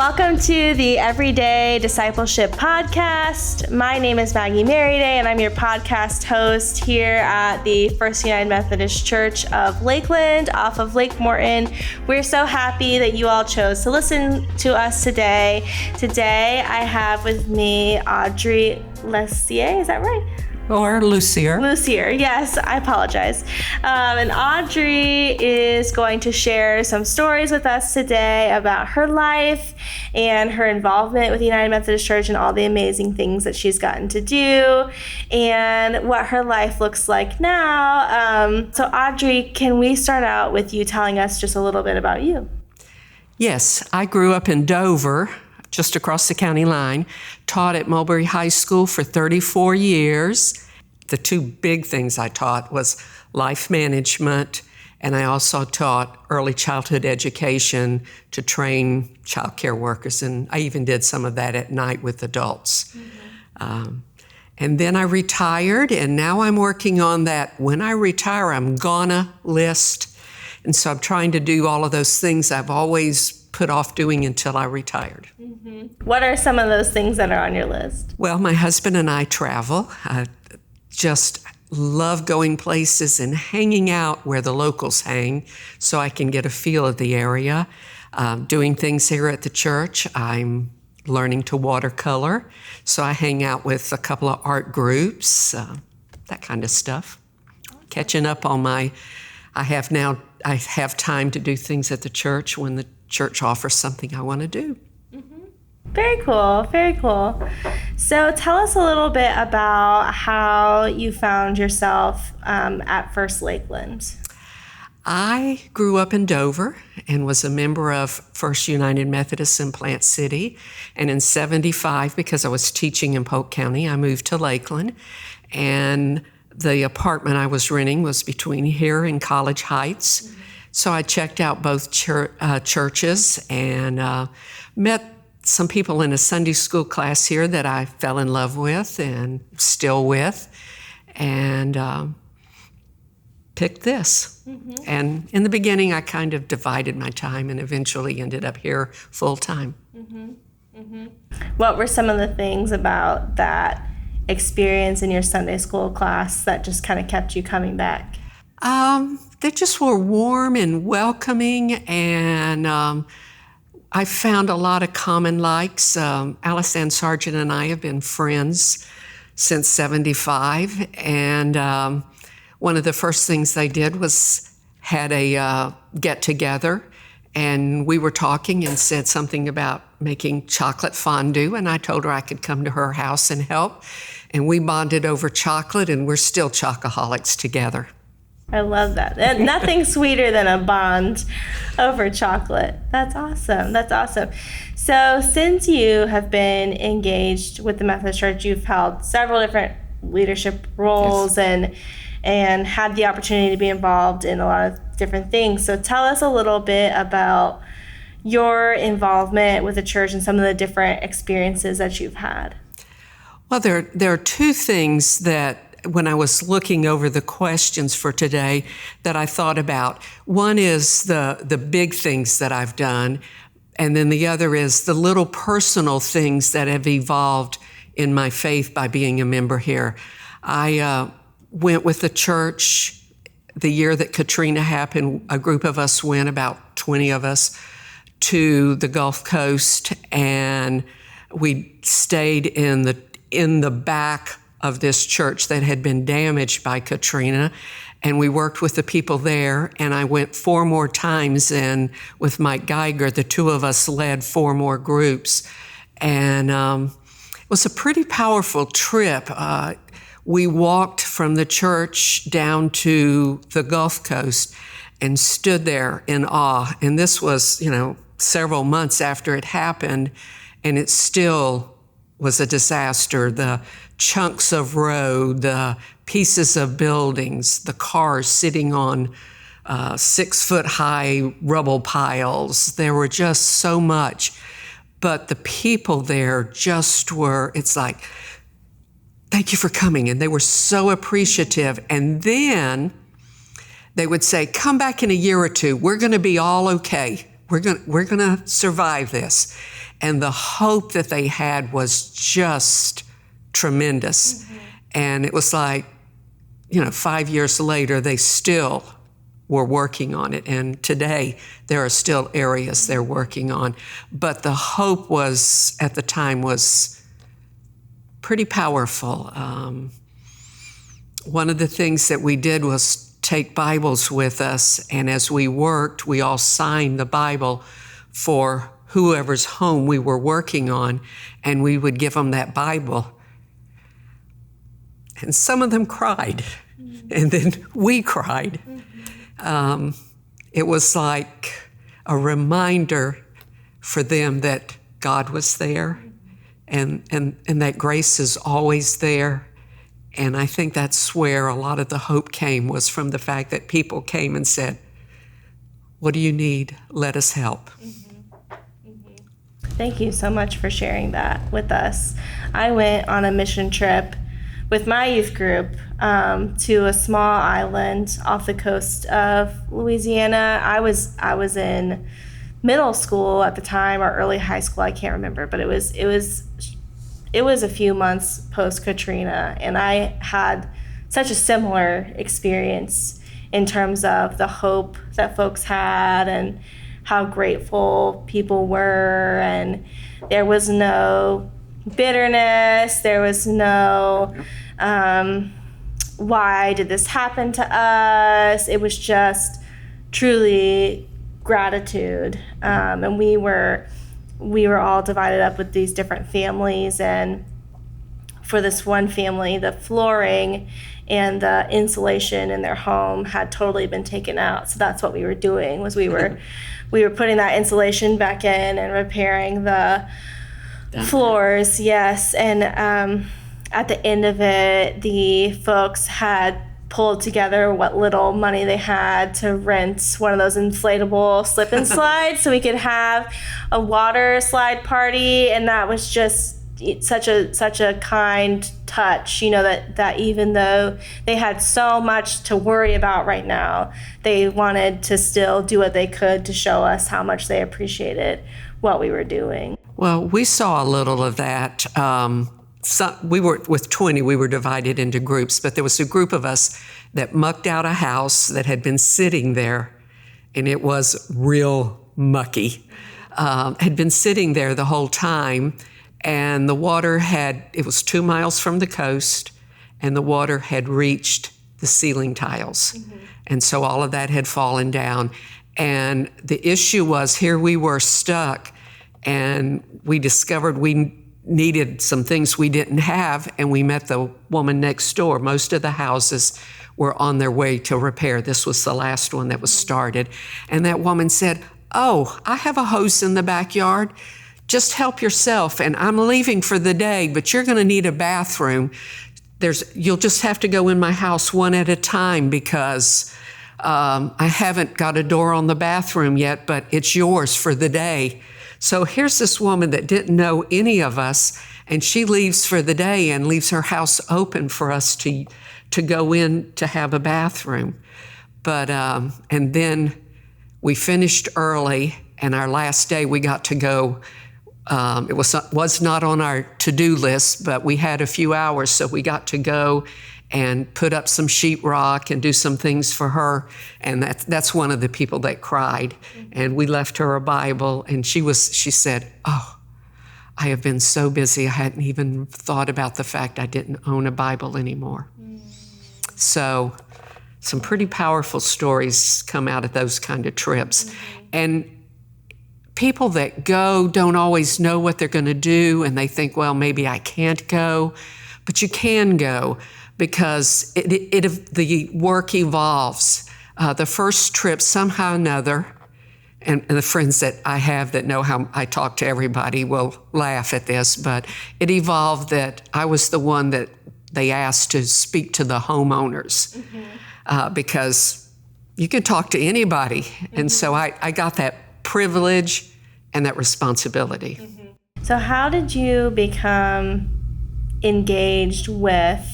Welcome to the Everyday Discipleship Podcast. My name is Maggie Merriday, and I'm your podcast host here at the First United Methodist Church of Lakeland off of Lake Morton. We're so happy that you all chose to listen to us today. Today, I have with me Audrey Lussier. Is that right? Or Lussier. Lussier, yes, I apologize. And Audrey is going to share some stories with us today about her life and her involvement with the United Methodist Church and all the amazing things that she's gotten to do and what her life looks like now. So Audrey, can we start out with you telling us just a little bit about you? Yes, I grew up in Dover, just across the county line, taught at Mulberry High School for 34 years. The two big things I taught was life management, and I also taught early childhood education to train child care workers, and I even did some of that at night with adults. Mm-hmm. And then I retired, and now I'm working on that when I retire, I'm gonna list. And so I'm trying to do all of those things I've always put off doing until I retired. Mm-hmm. What are some of those things that are on your list? Well, my husband and I travel. I just love going places and hanging out where the locals hang so I can get a feel of the area. Doing things here at the church. I'm learning to watercolor, so I hang out with a couple of art groups, that kind of stuff. Catching up on I have time to do things at the church when the church offers something I want to do. Mm-hmm. Very cool, very cool. So tell us a little bit about how you found yourself at First Lakeland. I grew up in Dover and was a member of First United Methodist in Plant City. And in '75, because I was teaching in Polk County, I moved to Lakeland. And the apartment I was renting was between here and College Heights. Mm-hmm. So I checked out both churches and met some people in a Sunday school class here that I fell in love with and still with, and picked this. Mm-hmm. And in the beginning, I kind of divided my time and eventually ended up here full time. Mm-hmm. Mm-hmm. What were some of the things about that experience in your Sunday school class that just kind of kept you coming back? They just were warm and welcoming, and I found a lot of common likes. Alice Ann Sargent and I have been friends since '75, and one of the first things they did was had a get-together, and we were talking and said something about making chocolate fondue, and I told her I could come to her house and help, and we bonded over chocolate, and we're still chocoholics together. I love that. And nothing sweeter than a bond over chocolate. That's awesome. That's awesome. So since you have been engaged with the Methodist Church, you've held several different leadership roles. Yes. and had the opportunity to be involved in a lot of different things. So tell us a little bit about your involvement with the church and some of the different experiences that you've had. Well, there are two things that when I was looking over the questions for today that I thought about. One is the big things that I've done, and then the other is the little personal things that have evolved in my faith by being a member here. I went with the church the year that Katrina happened. A group of us went, about 20 of us, to the Gulf Coast, and we stayed in the back of this church that had been damaged by Katrina, and we worked with the people there, and I went 4 more times, and with Mike Geiger, the two of us led 4 more groups, and it was a pretty powerful trip. We walked from the church down to the Gulf Coast and stood there in awe, and this was, several months after it happened, and it still was a disaster. The chunks of road, the pieces of buildings, the cars sitting on 6-foot-high rubble piles. There were just so much. But the people there just were, it's like, thank you for coming. And they were so appreciative. And then they would say, come back in a year or two. We're going to be all okay. we're gonna survive this. And the hope that they had was just tremendous. And it was like, 5 years later, they still were working on it. And today, there are still areas they're working on. But the hope at the time was pretty powerful. One of the things that we did was take Bibles with us. And as we worked, we all signed the Bible for whoever's home we were working on. And we would give them that Bible. And some of them cried, and then we cried. It was like a reminder for them that God was there, and that grace is always there. And I think that's where a lot of the hope came, was from the fact that people came and said, "What do you need? Let us help." Thank you so much for sharing that with us. I went on a mission trip with my youth group to a small island off the coast of Louisiana. I was in middle school at the time, or early high school, I can't remember, but it was a few months post Katrina, and I had such a similar experience in terms of the hope that folks had and how grateful people were, and there was no bitterness, there was no why did this happen to us. It was just truly gratitude, and we were all divided up with these different families, and for this one family, the flooring and the insulation in their home had totally been taken out. So that's what we were doing, was we were putting that insulation back in and repairing the floors. Yes. And at the end of it, the folks had pulled together what little money they had to rent one of those inflatable slip and slides so we could have a water slide party. And that was just such a kind touch, that even though they had so much to worry about right now, they wanted to still do what they could to show us how much they appreciated what we were doing. Well, we saw a little of that. We were with 20, we were divided into groups, but there was a group of us that mucked out a house that had been sitting there, and it was real mucky. Had been sitting there the whole time, and the water it was 2 miles from the coast, and the water had reached the ceiling tiles. And so all of that had fallen down. And the issue was, here we were stuck, and we discovered we needed some things we didn't have, and we met the woman next door. Most of the houses were on their way to repair. This was the last one that was started. And that woman said, "Oh, I have a hose in the backyard. Just help yourself, and I'm leaving for the day, but you're going to need a bathroom. You'll just have to go in my house one at a time, because I haven't got a door on the bathroom yet, but it's yours for the day." So here's this woman that didn't know any of us, and she leaves for the day and leaves her house open for us to go in to have a bathroom. But and then we finished early, and our last day we got to go. It was not on our to-do list, but we had a few hours, so we got to go and put up some sheetrock and do some things for her. And that's one of the people that cried. And we left her a Bible, and she said, "Oh, I have been so busy, I hadn't even thought about the fact I didn't own a Bible anymore." So some pretty powerful stories come out of those kind of trips. And people that go don't always know what they're going to do, and they think, well, maybe I can't go. But you can go, because the work evolves. The first trip, somehow or another, and the friends that I have that know how I talk to everybody will laugh at this, but it evolved that I was the one that they asked to speak to the homeowners, because you can talk to anybody. And so I got that privilege and that responsibility. So how did you become engaged with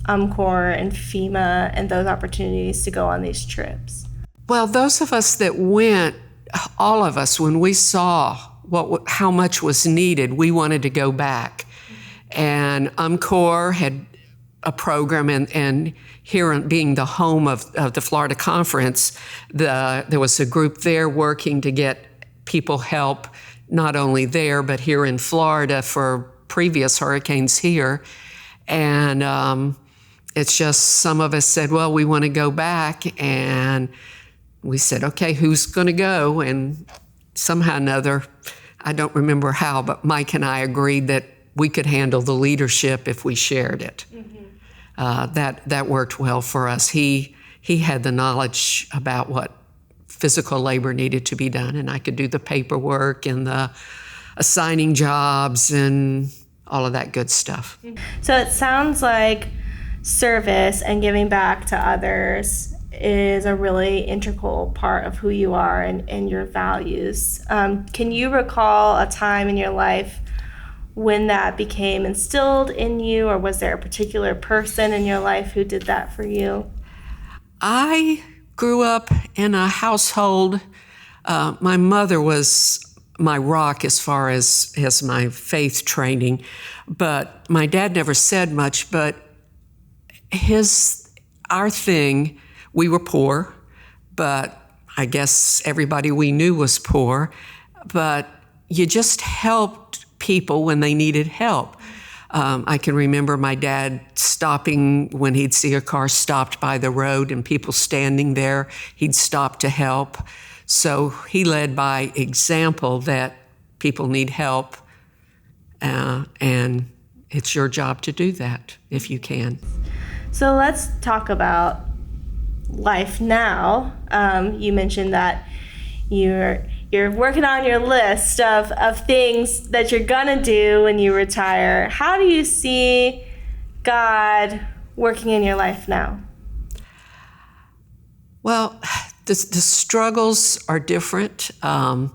UMCOR and FEMA and those opportunities to go on these trips? Well, those of us that went all of us, when we saw how much was needed, we wanted to go back. And UMCOR had a program, and here being the home of the Florida Conference, there was a group there working to get people help, not only there, but here in Florida for previous hurricanes here. And it's just some of us said, well, we want to go back. And we said, okay, who's going to go? And somehow or another, I don't remember how, but Mike and I agreed that we could handle the leadership if we shared it. Mm-hmm. That worked well for us. He had the knowledge about what physical labor needed to be done, and I could do the paperwork and the assigning jobs and all of that good stuff. So it sounds like service and giving back to others is a really integral part of who you are and your values. Can you recall a time in your life when that became instilled in you, or was there a particular person in your life who did that for you? I grew up in a household. My mother was my rock as far as my faith training, but my dad never said much, but our thing, we were poor, but I guess everybody we knew was poor, but you just helped people when they needed help. I can remember my dad stopping when he'd see a car stopped by the road and people standing there, he'd stop to help. So he led by example that people need help, and it's your job to do that if you can. So let's talk about life now. You mentioned that you're working on your list of things that you're gonna do when you retire. How do you see God working in your life now? Well, the struggles are different. I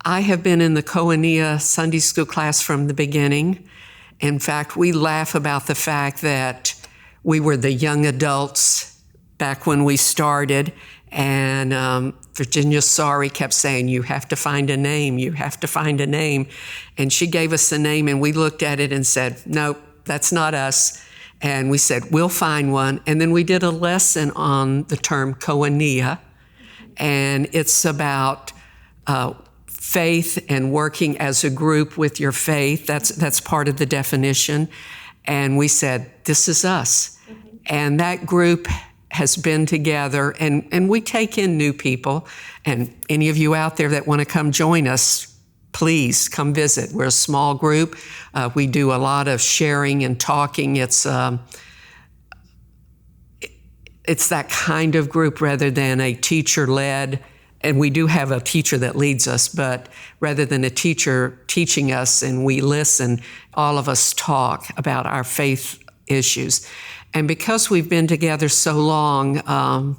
have been in the Koinonia Sunday School class from the beginning. In fact, we laugh about the fact that we were the young adults back when we started, and Virginia Sorry kept saying, you have to find a name, you have to find a name. And she gave us a name, and we looked at it and said, nope, that's not us. And we said, we'll find one. And then we did a lesson on the term koinonia, and it's about faith and working as a group with your faith. That's part of the definition. And we said, this is us. Mm-hmm. And that group has been together, and we take in new people. And any of you out there that want to come join us, please come visit. We're a small group. We do a lot of sharing and talking. It's that kind of group rather than a teacher-led. And we do have a teacher that leads us, but rather than a teacher teaching us and we listen, all of us talk about our faith issues. And because we've been together so long,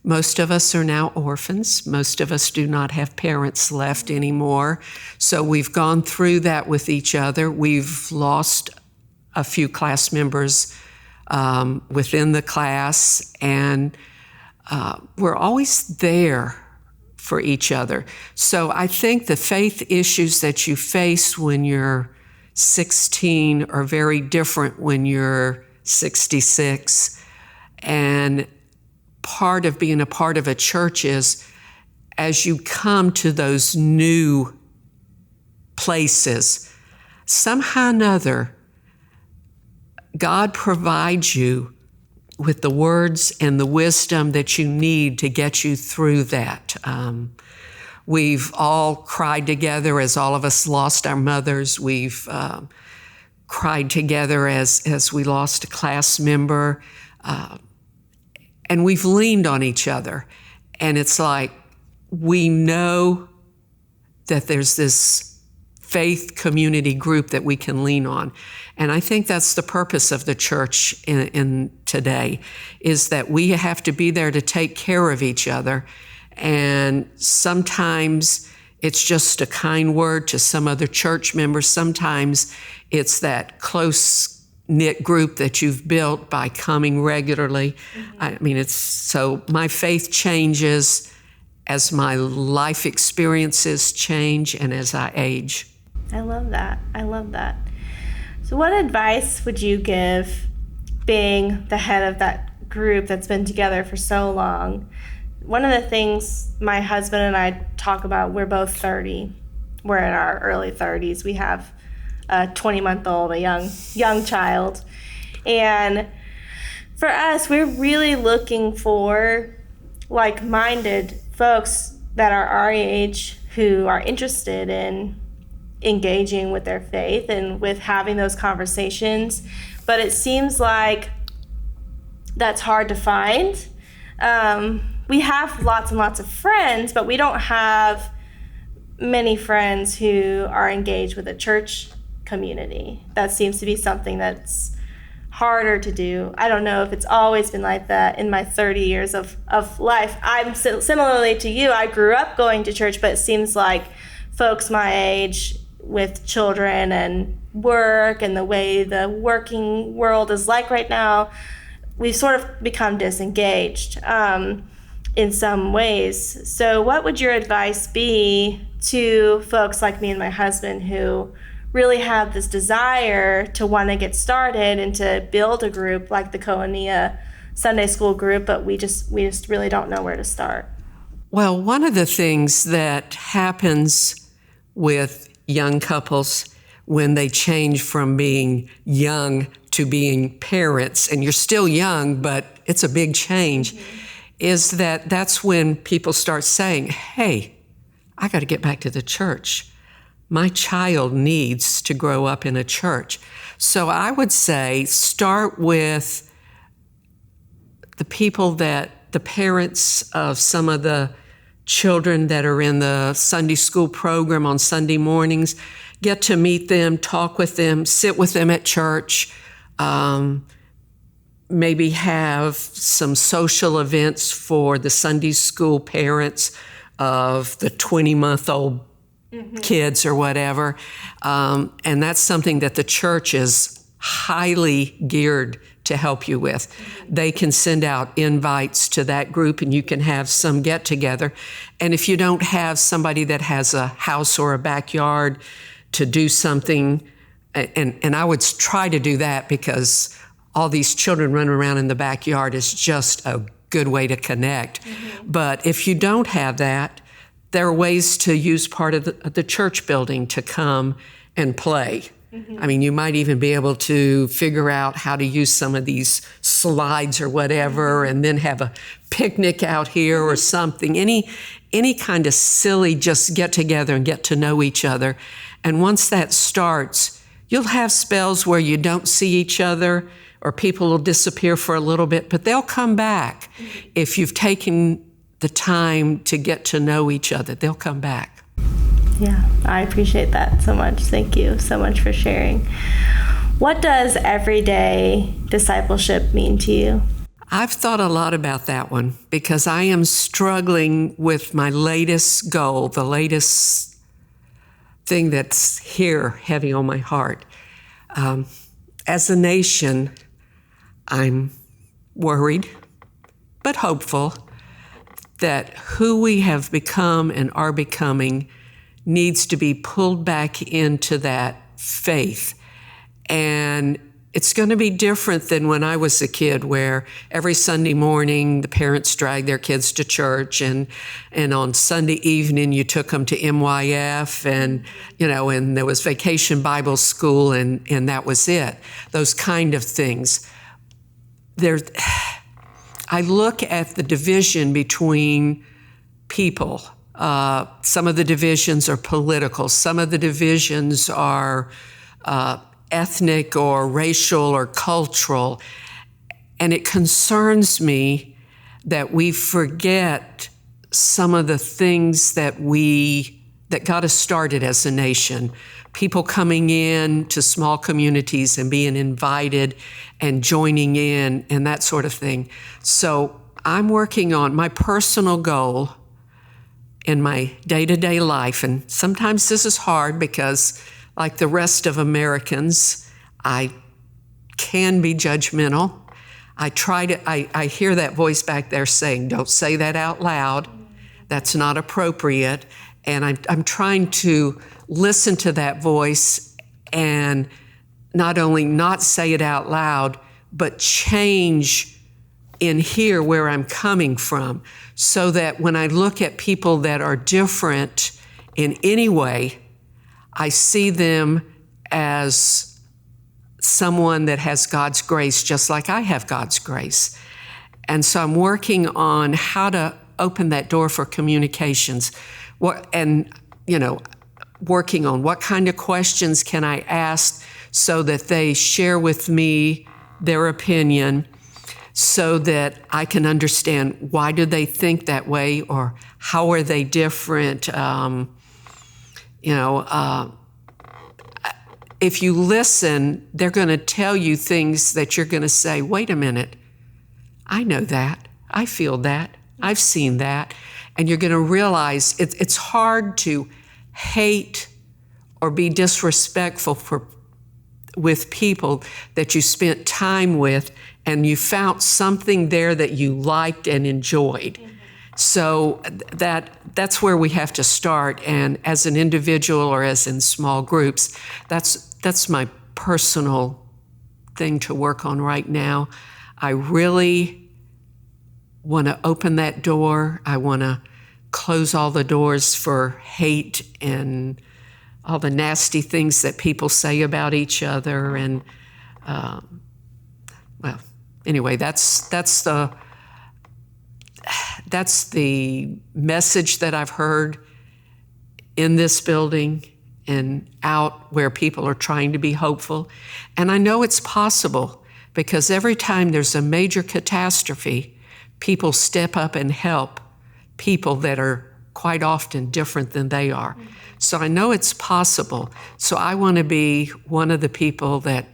most of us are now orphans. Most of us do not have parents left anymore. So we've gone through that with each other. We've lost a few class members within the class, and we're always there for each other. So I think the faith issues that you face when you're 16 are very different when you're 66. And part of being a part of a church is, as you come to those new places, somehow or another, God provides you with the words and the wisdom that you need to get you through that. We've all cried together as all of us lost our mothers. We've cried together as we lost a class member. And we've leaned on each other. And it's like we know that there's this faith community group that we can lean on. And I think that's the purpose of the church in today, is that we have to be there to take care of each other. And sometimes it's just a kind word to some other church member. Sometimes it's that close-knit group that you've built by coming regularly. Mm-hmm. I mean, so my faith changes, as my life experiences change and as I age. I love that. I love that. So what advice would you give being the head of that group that's been together for so long? One of the things my husband and I talk about, we're both 30. We're in our early 30s. We have a 20-month-old, a young child. And for us, we're really looking for like-minded folks that are our age who are interested in engaging with their faith and with having those conversations. But it seems like that's hard to find. We have lots and lots of friends, but we don't have many friends who are engaged with a church community. That seems to be something that's harder to do. I don't know if it's always been like that in my 30 years of life. I'm similarly to you. I grew up going to church, but it seems like folks my age with children and work and the way the working world is like right now, we've sort of become disengaged in some ways. So what would your advice be to folks like me and my husband who really have this desire to want to get started and to build a group like the Koinonia Sunday School group, but we just really don't know where to start? Well, one of the things that happens with young couples when they change from being young to being parents, and you're still young, but it's a big change, is that's when people start saying, hey, I got to get back to the church. My child needs to grow up in a church. So I would say start with the parents of some of the children that are in the Sunday school program on Sunday mornings. Get to meet them, talk with them, sit with them at church, maybe have some social events for the Sunday school parents of the 20-month-old kids or whatever. And that's something that the church is highly geared to help you with. They can send out invites to that group and you can have some get together. And if you don't have somebody that has a house or a backyard to do something, and I would try to do that because all these children running around in the backyard is just a good way to connect. But if you don't have that, there are ways to use part of the church building to come and play. I mean, you might even be able to figure out how to use some of these slides or whatever, and then have a picnic out here or something. Any kind of silly just get together and get to know each other. And once that starts, you'll have spells where you don't see each other or people will disappear for a little bit, but they'll come back. If you've taken the time to get to know each other, they'll come back. Yeah, I appreciate that so much. Thank you so much for sharing. What does everyday discipleship mean to you? I've thought a lot about that one because I am struggling with my latest goal, the latest thing that's here heavy on my heart. As a nation, I'm worried, but hopeful that who we have become and are becoming needs to be pulled back into that faith. And it's going to be different than when I was a kid, where every Sunday morning the parents dragged their kids to church, and on Sunday evening you took them to MYF, and and there was Vacation Bible School, and that was it. Those kind of things. I look at the division between people. Some of the divisions are political. Some of the divisions are ethnic or racial or cultural. And it concerns me that we forget some of the things that got us started as a nation. People coming in to small communities and being invited and joining in and that sort of thing. So I'm working on my personal goal in my day-to-day life. And sometimes this is hard because, like the rest of Americans, I can be judgmental. I hear that voice back there saying, don't say that out loud. that's not appropriate. And I'm trying to listen to that voice and not only not say it out loud, but change in here where I'm coming from, so that when I look at people that are different in any way, I see them as someone that has God's grace just like I have God's grace. And so I'm working on how to open that door for communications. Working on what kind of questions can I ask so that they share with me their opinion, so that I can understand why do they think that way, or how are they different. If you listen, they're going to tell you things that you're going to say, wait a minute, I know that, I feel that, I've seen that. And you're going to realize it's hard to hate or be disrespectful with people that you spent time with and you found something there that you liked and enjoyed. Mm-hmm. So that's where we have to start. And as an individual or as in small groups, that's my personal thing to work on right now. I really want to open that door. I want to close all the doors for hate and all the nasty things that people say about each other. And anyway, that's the message that I've heard in this building and out where people are trying to be hopeful. And I know it's possible, because every time there's a major catastrophe, people step up and help people that are quite often different than they are. Mm-hmm. So I know it's possible. So I want to be one of the people that,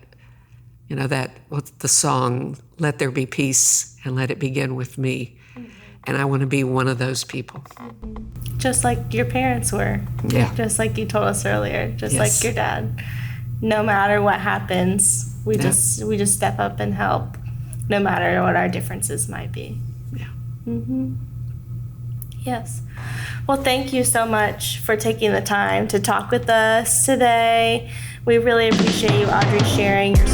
what's the song, let there be peace and let it begin with me. Mm-hmm. And I want to be one of those people. Mm-hmm. Just like your parents were. Yeah. Just like you told us earlier, just like your dad. No matter what happens, we just step up and help, no matter what our differences might be. Yeah. Mm-hmm. Yes. Well, thank you so much for taking the time to talk with us today. We really appreciate you, Audrey, sharing your